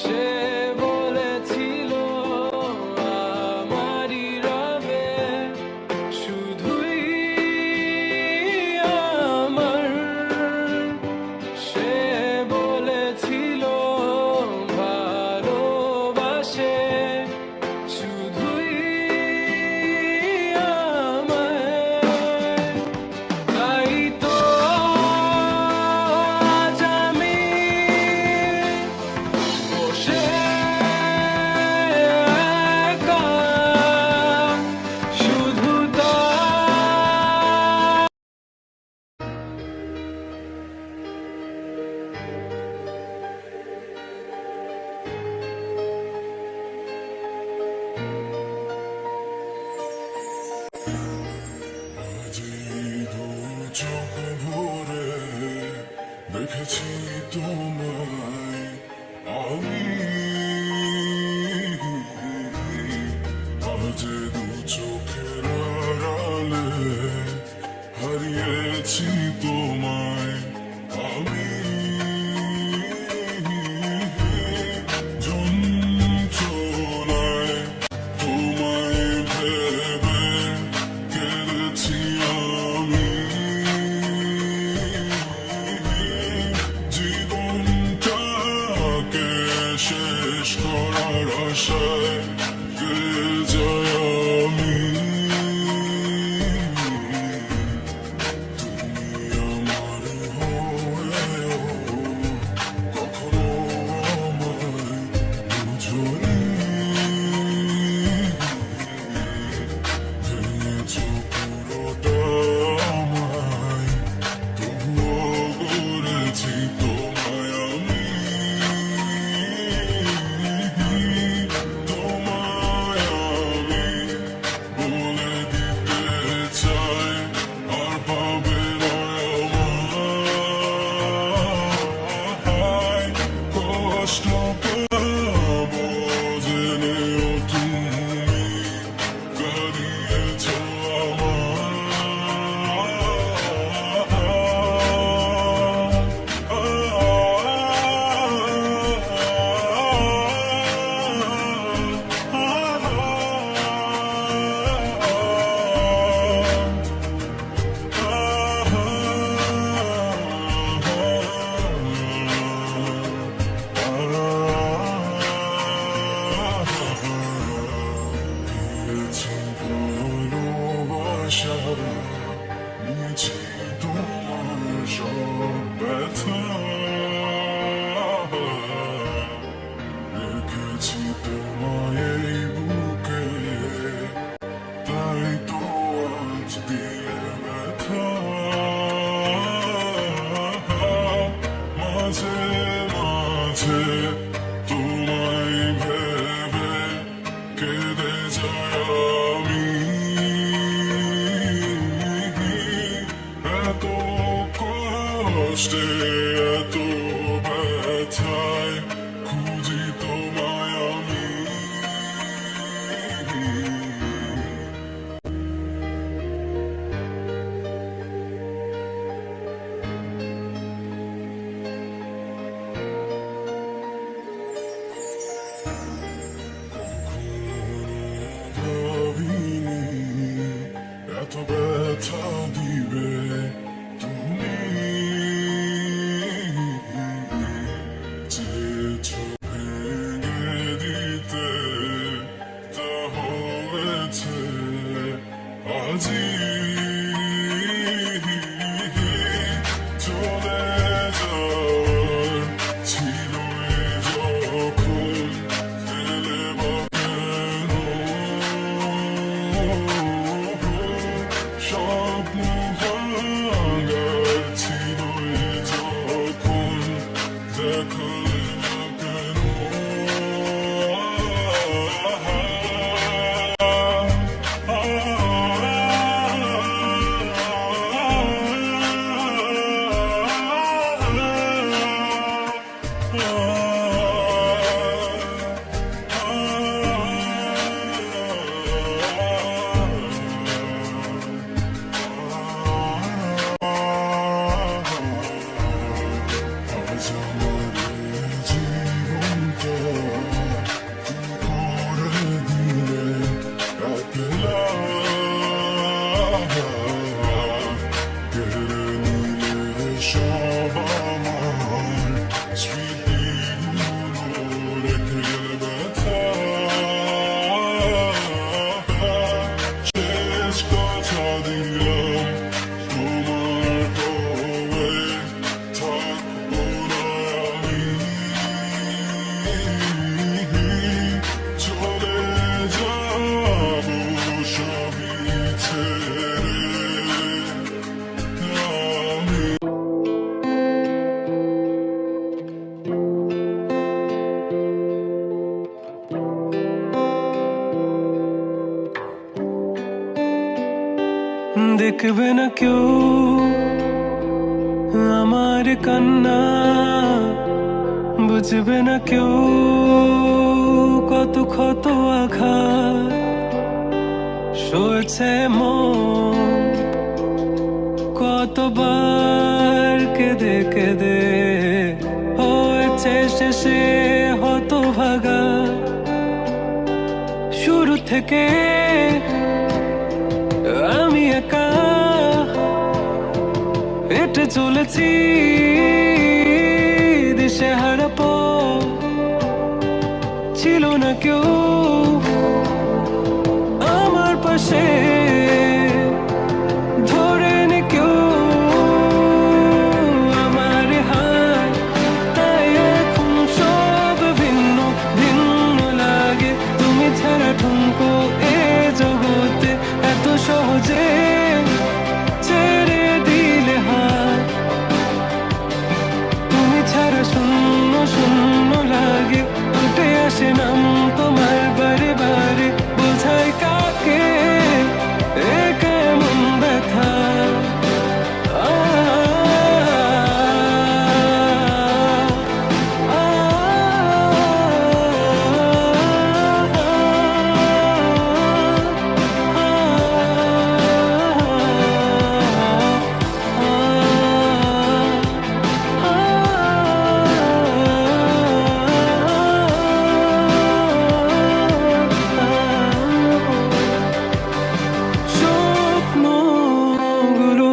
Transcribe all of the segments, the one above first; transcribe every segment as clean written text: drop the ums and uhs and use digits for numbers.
সে বলেছিল আমারই রবে শুধুই আমার। সে বলেছিল ভালোবাসে শুধুই আমায়। তাই তো আজ আমি বসে একা শুধু তার। চোখ ভরে দেখেছি তোমায় আমি, আজ দু চোখের আড়ালে হারিয়েছি তোমায় আমি। যন্ত্রণায় তোমায় ভেবে কেঁদেছি আমি, জীবনটাকে শেষ করার আশায় গেলে যাই আমি। তুমি আমার হয়েও কখনো আমায় বুঝোনি, ভেঙেছো পুরোটা আমায়, তবুও গড়েছি তোমায় আমি। তোমায় আমি বলে দিতে চাই আর পাবে না আমায়। কষ্ট পাবো জেনেও তুমি কাঁদিয়েছ ভালোবাসা, নিয়েছি তোমার সব ব্যথা, রেখেছি তোমায় এই বুকে, তাই তো আজ দিলে ব্যথা। মাঝে মাঝে তোমায় ভেবে কেঁদে যাই আমি, এত কষ্টে এত ব্যথায় খুঁজি তোমায় আমি। দেখবে না কেউ আমার কান্না, বুঝবে না কেউ কত ক্ষত আঘাত সয়েছে মন, কতবার কেঁদে কেঁদে হয়েছে শেষে হতভাগা। শুরু থেকে আমি একা হেঁটে চলেছি দিশেহারা পথ, ছিল না কেউ আমার পাশে ধরে নে কেউ আমার হাত, তাই এখন সব ভিন্ন ভিন্ন লাগে। তুমি ছাড়া ঠুনকো এ জগতে এত সহজে ছেড়ে দিলে হাত, তুমি ছাড়া শূন্য শূন্য লাগে। উঠে আসে নাম তোমার বারে বারে, বোঝাই কাকে এ কেমন ব্যথা। স্বপ্নগুলো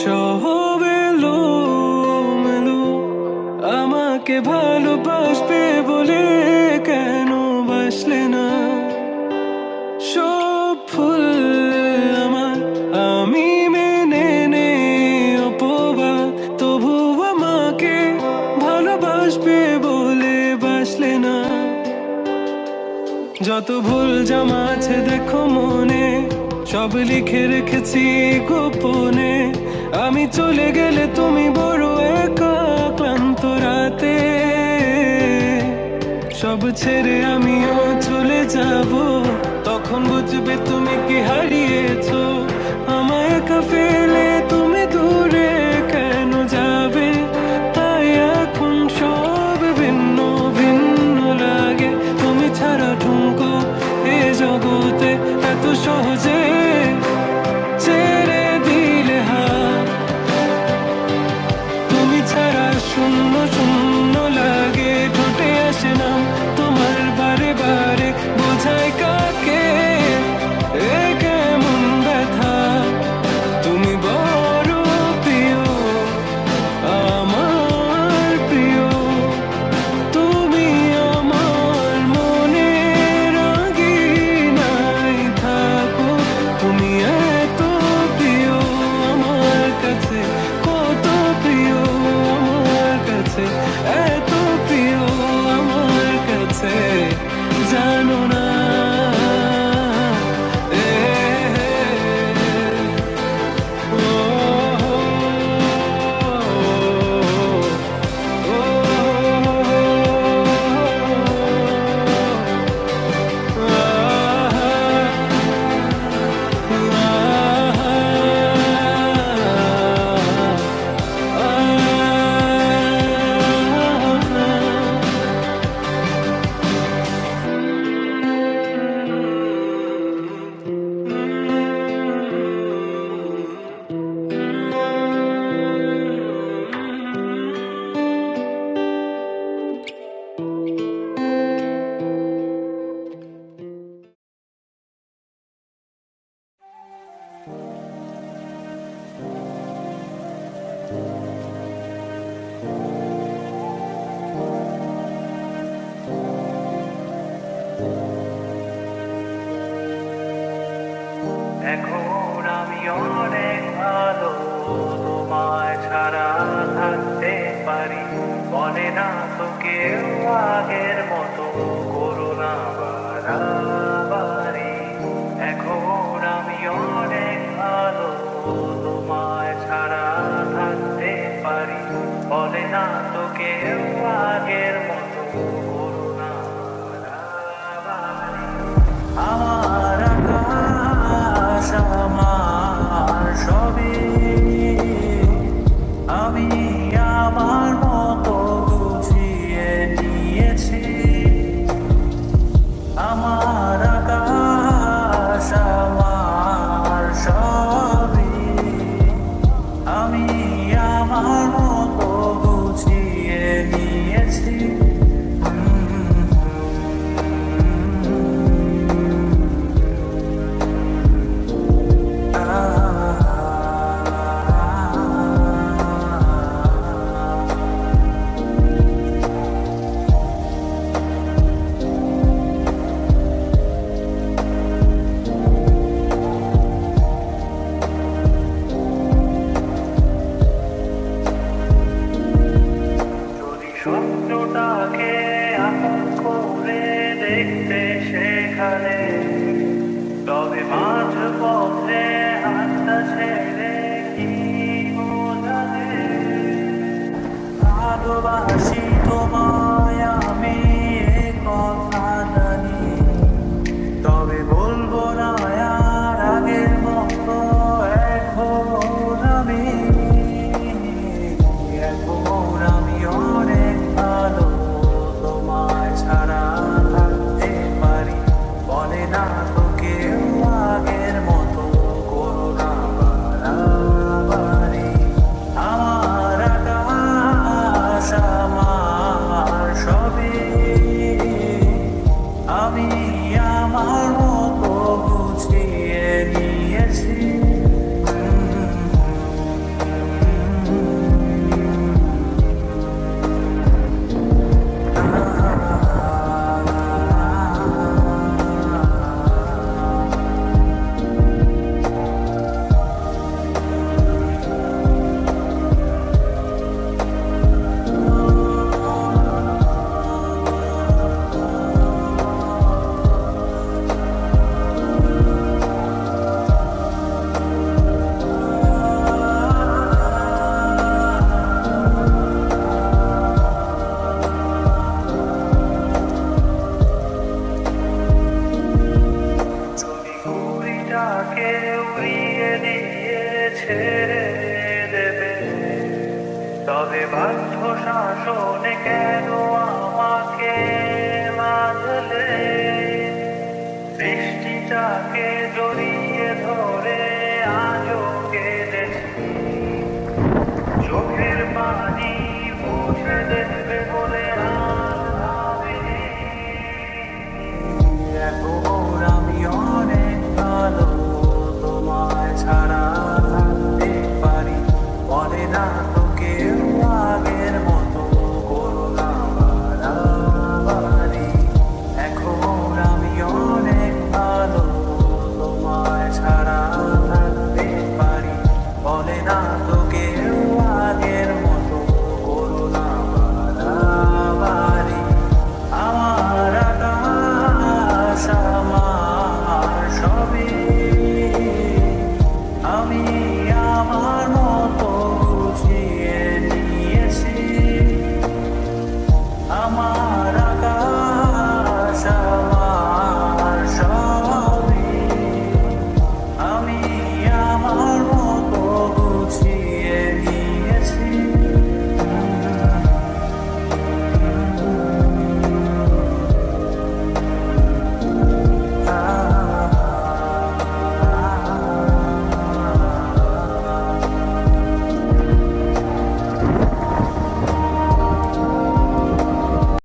সব এলোমেলো, আমাকে ভালোবাসবে বলে কেন বাসলে না। সব ভুল আমার, আমি মেনে নে অপবাদ, তবু আমাকে ভালোবাসবে বলে বাসলে না। যত ভুল জমা আছে দেখো মনে, সব লিখে রেখেছি গোপনে। আমি চলে গেলে তুমি বড় একা ক্লান্ত রাতে, সব ছেড়ে আমিও চলে যাব, তখন বুঝবে তুমি কি হারিয়েছো। আমায় একা ফেলে তুমি দূরে কেন যাবে, তাই এখন সব ভিন্ন ভিন্ন লাগে। তুমি ছাড়া ঠুনকো এ জগতে এত সহজে ছেড়ে দিলে হাত, তুমি ছাড়া শূন্য শূন্য লাগে। ঠোঁটে আসে না তোমার বারে বারে, বোঝাই কাকে এ কেমন ব্যথা। তুমি বড় প্রিয় আমার প্রিয়, তুমি আমার মনে রাঙিনাই থাকো। তুমি এত প্রিয় আমার কাছে, কত প্রিয় আমার কাছে, এত প্রিয় আমার কাছে, জানো না। এখন আমি অনেক ভালো, তোমায় ছাড়া থাকতে পারি। বলে না তো কেউ আগের মতো করোনা বাড়াবাড়ি। এখন আমি অনেক ভালো, তোমায় ছাড়া থাকতে পারি। বলে না তো কেউ আগের মতো করোনা বাড়াবাড়ি। আমার আকাশ আমার সব সেখানে তবে মাঝ পথে হাতটা ছেড়ে কি বোঝালে ভালোবাসি তোমায় আমি এ কথা জানি তবে বলবো না আর আগের মতো এখন আমি অনেক ভালো তোমায় ছাড়া থাকতে পারি বলে না তো কেউ আগের মতো করোনা বাড়াবাড়ি আমার আকাশ আমার সবই আমি আমার মতো গুছিয়ে নিয়েছি ঘুড়িটাকে উড়িয়ে দিয়ে ছেড়ে দেবে তবে বাধ্য শাসনে কেন আমাকে বাঁধলে বৃষ্টিটাকে জড়িয়ে ধরে আজও কেঁদেছি চোখের পানি মুছে দেবে বলে